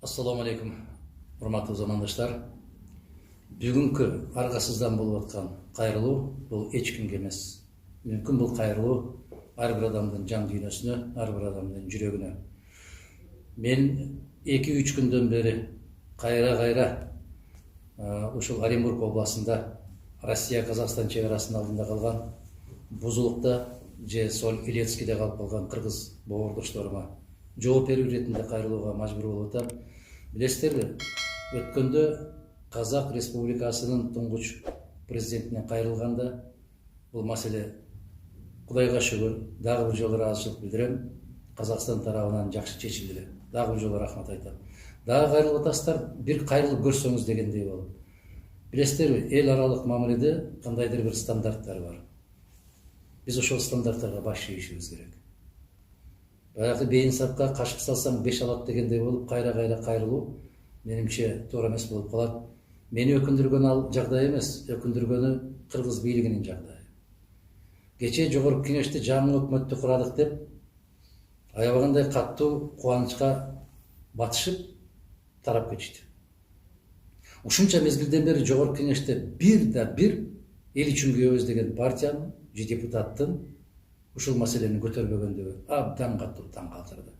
Assalamu alaikum, урматтуу замандаштар. Бүгүнкү аргасыздан болуп аткан кайрылуу бул эч кимге эмес. Мүмкүн бул кайрылуу ар бир адамдын жан дүйнөсүнө, ар бир адамдын жүрөгүнө. Мен 2-3 күндөн бери кайра ушул Оренбург областында Россия-Казакстан чегарасынын алдында калган Бузулукта же Сол Илецкиде калып калган кыргыз боордошторума жооп берүү иретинде кайрылууга мажбур болуп атам. Билесиздерби, өткөндө Казак Республикасынын туңгуч президентине кайрылганда бул маселе Кудайга шүгүр, дагы бир жолу ыраазычылык билдирем. Казакстан тарабынан жакшы чечилди эле. Дагы бир жолу рахмат айтам. Дагы кайрылып атасыздар, бир кайрылып көрсөңүз дегендей болуп. Билесиздерби, эл аралык мамиледе кандайдыр бир стандарттар бар. Биз ошол стандарттарга баш ийишибиз керек. Баягы бейин сапка кашык салсаң 5 алат дегендей болуп, кайра кайрылуу менимче туура эмес болуп калат. Мени өкүндүргөн ал жагдай эмес, өкүндүргөнү кыргыз бийлигинин жагдайы. Кечээ жогорку кеңеште жаңы өкмөттү курадык деп аябагандай каттуу кубанычка батышып тарап кетишти. Ушунча мезгилден бери жогорку кеңеште бир эл үчүн күйөбүз деген партиянын же депутаттын ушул маселени көтөрбөгөндүгү абдан катуу таң калтырды.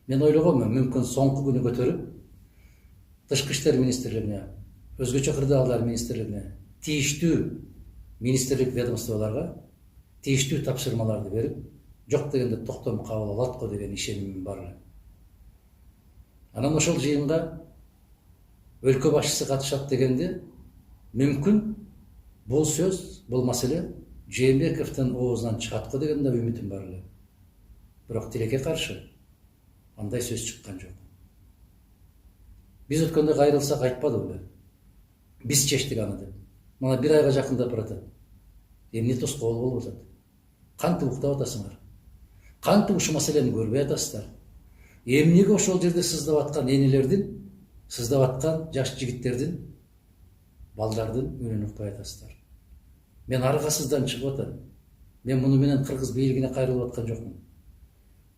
Мен ойлогонмун, мүмкүн соңку күнү көтөрүп Тышкы иштер министрлигине, өзгөчө кырдаалдар министрлигине, тийиштүү министрлик ведомстволорго тийиштүү тапшырмаларды берип, жок дегенде токтом кабыл алат го деген ишенимим бар эле. Анан ошол жыйынга өлкө башчысы катышат дегенде, мүмкүн бул сөз, бул маселе Жээнбековдун оозунан чыгат го деген да үмүтүм бар эле. Бирок тилекке каршы андай сөз чыккан жок. Биз өткөндө кайрылсак айтпадык эле. Биз чечтик аны деп. Мына бир айга жакындап баратат. Эмне тоскоол болуп атат? Кантип уктап атасыңар? Кантип ушул маселени көрбөй атасыздар? Эмнеге ошол жерде сыздап аткан энелердин, сыздап аткан жаш жигиттердин, балдардын үнүн укпай атасыздар? Мен аргасыздан чыгып атам. Мен муну менен кыргыз бийлигине кайрылып аткан жокмун.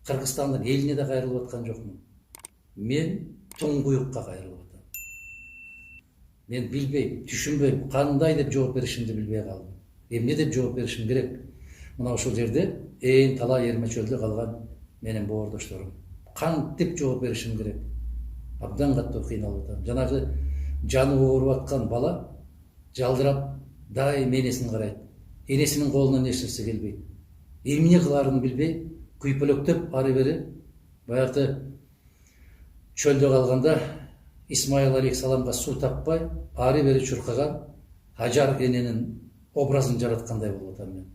Кыргызстандын элине да кайрылып аткан жокмун. Мен туңгуюкка кайрылып атам. Мен билбейм, түшүнбөйм, кандай деп жооп беришимди билбей калдым. Эмне деп жооп беришим керек? Мына ошол жерде ээн талай эрмечөлдө калган менин боордошторум. Кантип жооп беришим керек? Абдан катуу кыйналып атам. Жанагы жаны ооруп аткан бала жалдырап дайым энесин карайт. Энесинин колунан эч нерсе келбейт. Эмне кыларын билбей, күйпөлөктөп ары бери баягы чөлдө калганда Исмаил алейхисаламга суу таппай, ары бери чуркаган Хажар эненин образын жараткандай болуп атам мен.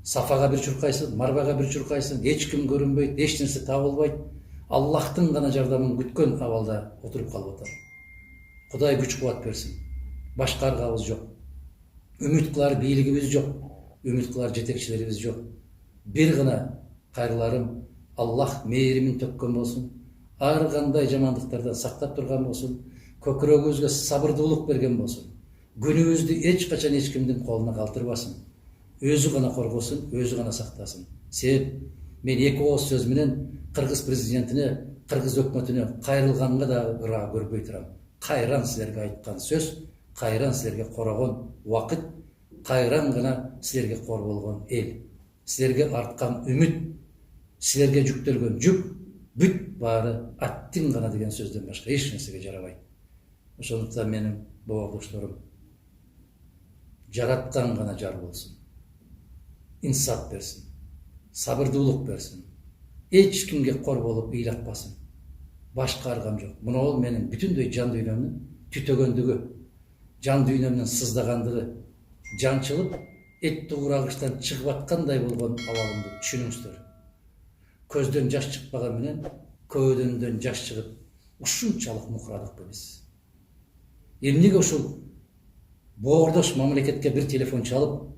Сафага бир чуркайсың, Марвага бир чуркайсың, эч ким көрүнбөйт, эч нерсе табылбайт. Аллахтын гана жардамын күткөн абалда отуруп калып атам. Кудай күч кубат берсин. Башка аргабыз жок. Үмүт кылар бийлигибиз жок. Үмүт кылар жетекчилерибиз жок. Бир гана кайрыларым Аллах мээримин төккөн болсун. Ар кандай жамандыктардан сактап турган болсун. Көкүрөгүбүзгө сабырдуулук берген болсун. Күнүбүздү эч качан эч кимдин колуна калтырбасын. Өзү гана коргосун, өзү гана сактасын. Себеп мен эки ооз сөз менен кыргыз президентине, кыргыз өкмөтүнө кайрылганга да ыраа көрбөй турам. Кайран силерге айткан сөз, кайран силерге корогон убакыт, кайран гана силерге кор болгон эл. Силерге арткан үмүт, силерге жүктөлгөн жүк, бүт баары аттин гана деген сөздөн башка эч нерсеге жарабайт. Ошондуктан менин боордошторум, жараткан гана жар болсун. Инсап берсин, сабырдуулук берсин. Эч кимге кор болуп ыйлатпасын. Башка аргам жок. Мына менин бүтүндөй жан дүйнөмдүн түтөгөндүгү, жан дүйнөмдүн сыздагандыгы, жанчылып, эт туурагычтан чыгып аткандай болгон абалымды түшүнүңүздөр. Көздөн жаш чыкпаган менен көөдөмдөн жаш чыгып, ушунчалык мукурадыкпы биз? Эмнеге ушул боордош мамлекетке бир телефон чалып,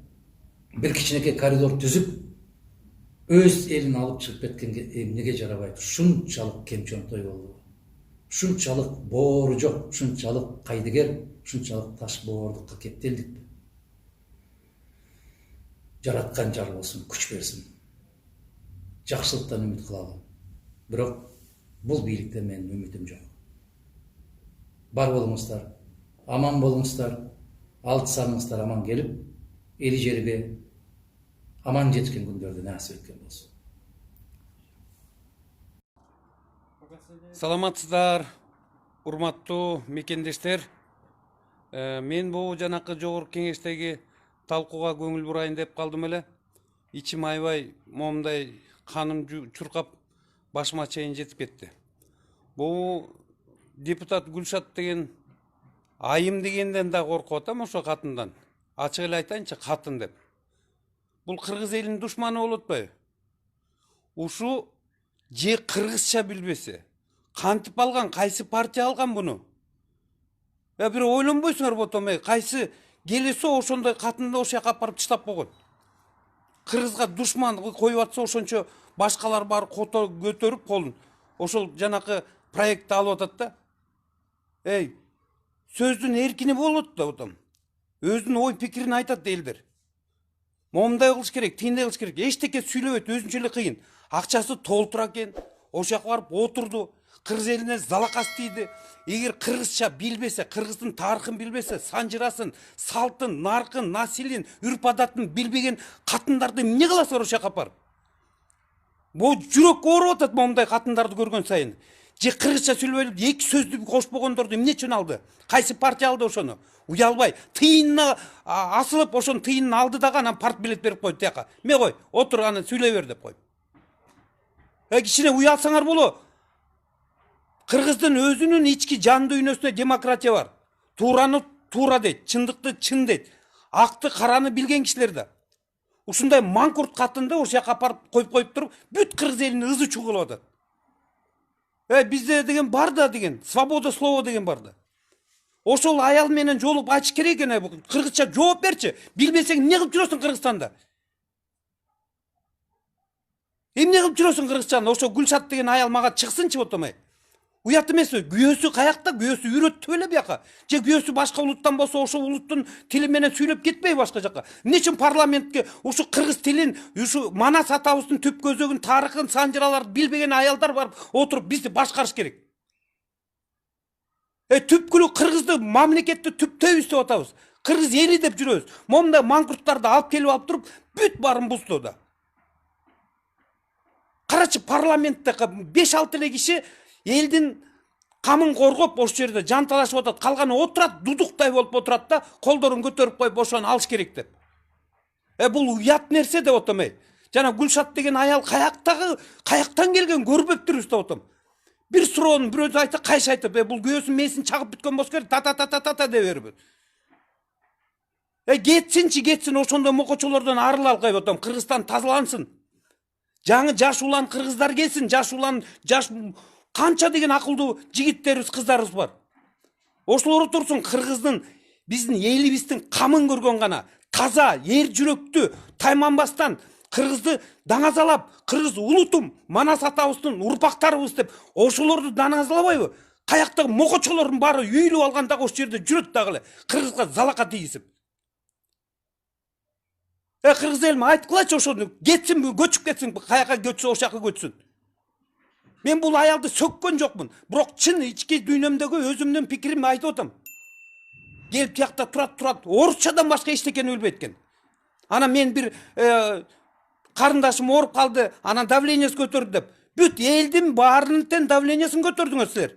бир кичинекей коридор түзүп, өз элин алып чыгып кеткенге эмнеге жарабайт? Ушунчалык кемчөнтой болду. Ушунчалык боору жок, ушунчалык кайдыгер, ушунчалык таш боордукка кептелдикпи? Жараткан жар болсун, күч берсин. Жакшылыктан үмүт кылалы. Бирок Бул бийликтен менин үмүтүм жок. Бар болуңуздар, аман болуңуздар, алты саныңыздар аман келип, эли жерге аман жеткен күндөрдү насип эткен болсун. Саламатсыздар, урматтуу мекендештер. Мен бул жанакы жогорку кеңештеги талкууга көңүл бурайын деп калдым эле. Ичим аябай момундай каным чуркап башыма чейин жетип кетти. Бул депутат Гүлшат деген айым дегенден да коркуп атам ошо катындан. Ачык эле айтайынчы, катын деп. Бул кыргыз элинин душманы болуп атпайбы? Ушу же кыргызча билбесе, кантип алган, кайсы партия алган буну? Бир ойлонбойсуңар ботом, кайсы келесе ошондой катынды ошол жака апарып таштап койгон. Кыргызга душман коюп атса ошончо башкалар бар көтөрүп колун. Ошол жанакы проектти алып атат да. Сөздүн эркини болот да ботом. Өзүнүн ой пикирин айтат элдер. Момундай кылыш керек, тигиндей кылыш керек. Эчтеке сүйлөбөйт, өзүнчө эле кыйын. Акчасы толтура экен. Ошол жака барып отурду. Кыргыз элине залакас тийди. Эгер кыргызча билбесе, кыргыздын тарыхын билбесе, санжырасын, салтын, наркын, насилин, үрп адатын билбеген катындарды эмне кыласыңар ошол жака апарып? Бул жүрөккө ооруп атат момундай катындарды көргөн сайын. Же кыргызча сүйлөбөй эки сөздү кошпогондорду эмне үчүн алды? Кайсы партия алды ошону? Уялбай, тыйынына асылып, ошонун тыйынын алды дагы анан парт билет берип койду тияка. Ме кой, отур аны сүйлөй бер деп коюп. Кичине уялсаңар боло. Кыргыздын өзүнүн ички жан дүйнөсүнө демократия бар. Туураны туура дейт, чындыкты чын дейт. Акты караны билген кишилер да. Ушундай маңкурт катынды ошол жака апарып коюп туруп, бүт кыргыз элинин ызы чуу кылып атат. Бизде деген бар да деген, свобода слова деген бар да. Ошол аял менен жолуп айтыш керек экен, кыргызча жооп берчи. Билбесең эмне кылып жүрөсүң Кыргызстанда? Эмне кылып жүрөсүң Кыргызчаны? Ошо Гүлшат деген аял мага чыксынчы ботом. Уят эмеспи? Күйөөсү каякта? Күйөөсү үйрөттү беле бияка? Же күйөөсү башка улуттан болсо, ошол улуттун тили менен сүйлөп кетпейби башка жака? Эмне үчүн парламентке ушу кыргыз тилин, ушу Манас атабыздын түп көзөгүн, тарыхын, санжыраларды билбеген аялдар барып отуруп бизди башкарыш керек? Түпкүлү кыргызды мамлекетти түптөйбүз деп атабыз. Кыргыз эли деп жүрөбүз. Момундай маңкурттарды алып келип алып туруп, бүт баарын бузду да. Карачы, парламентте 5-6 эле киши элдин камын коргоп ошол жерде жанталашып атат. Калганы отурат, дудуктай болуп отурат да, колдорун көтөрүп коюп ошону алыш керек деп. Бул уят нерсе деп отом. Жана Гүлшат деген аял каяктан келген көрбөптүрбүз деп отом. Бир суроонун бирөөсү айтса кайсы айтып, бул күйөөсүн месин чагып бүткөн болсо керек, та деп берип. Кетсин, ошондой мокочолордон арыла алгай отом. Кыргызстан тазалансын. Жаңы жаш улан кыргыздар келсин, жаш канча деген акылдуу жигиттерибиз, кыздарыбыз бар. Ошолор турсун, кыргыздын, биздин элибиздин камын көргөн гана, таза, эр жүрөктүү, тайманбастан кыргызды даңазалап, кыргыз улутум, Манас атабыздын урпактарыбыз деп, ошолорду даңазалабайбы? Каяктагы мокочолордун баары үйүлүп алган дагы ошол жерде жүрөт дагы эле, кыргызга залака тийгизип. Кыргыз элим айткылачы ошону, кетсинби, көчүп кетсин, каяка көчсө ошол жака көчсүн. Мен бул аялды сөккөн жокмун, бирок чын ички дүйнөмдөгү өзүмдүн пикиримди айтып атам. Келип тиякта турат, орусчадан башка эчтекени билбейт экен. Анан мен бир карындашым ооруп калды, анан давлениеси көтөрдү деп. Бүт элдин баарынын давлениесин көтөрдүңөр силер.